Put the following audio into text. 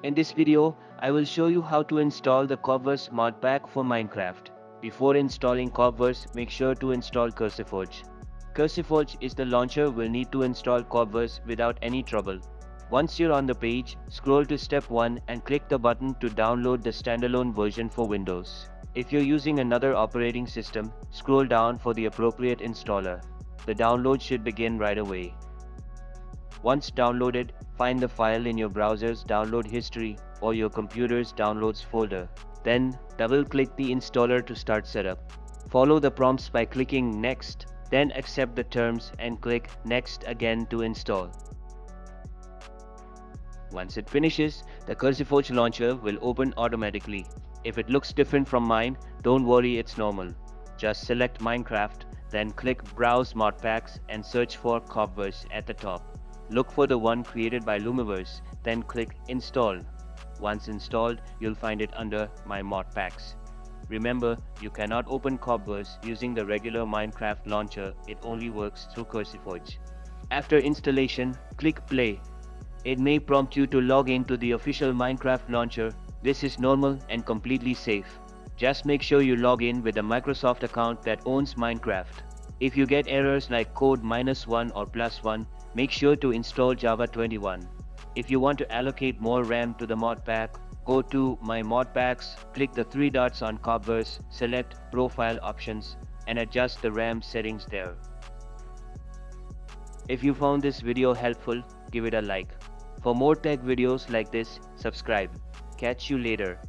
In this video, I will show you how to install the Cobbleverse mod pack for Minecraft. Before installing Cobbleverse, make sure to install CurseForge. CurseForge is the launcher we'll need to install Cobbleverse without any trouble. Once you're on the page, scroll to step 1 and click the button to download the standalone version for Windows. If you're using another operating system, scroll down for the appropriate installer. The download should begin right away. Once downloaded, find the file in your browser's download history or your computer's downloads folder. Then, double-click the installer to start setup. Follow the prompts by clicking Next, then accept the terms and click Next again to install. Once it finishes, the CurseForge launcher will open automatically. If it looks different from mine, don't worry, it's normal. Just select Minecraft, then click Browse Modpacks and search for Cobbleverse at the top. Look for the one created by Lumiverse, then click Install. Once installed, you'll find it under My Modpacks. Remember, you cannot open Cobbleverse using the regular Minecraft launcher, it only works through CurseForge. After installation, click Play. It may prompt you to log in to the official Minecraft launcher. This is normal and completely safe. Just make sure you log in with a Microsoft account that owns Minecraft. If you get errors like code -1 or +1, make sure to install Java 21. If you want to allocate more RAM to the mod pack, go to My Modpacks, click the 3 dots on Cobbleverse, select Profile Options, and adjust the RAM settings there. If you found this video helpful, give it a like. For more tech videos like this, subscribe. Catch you later.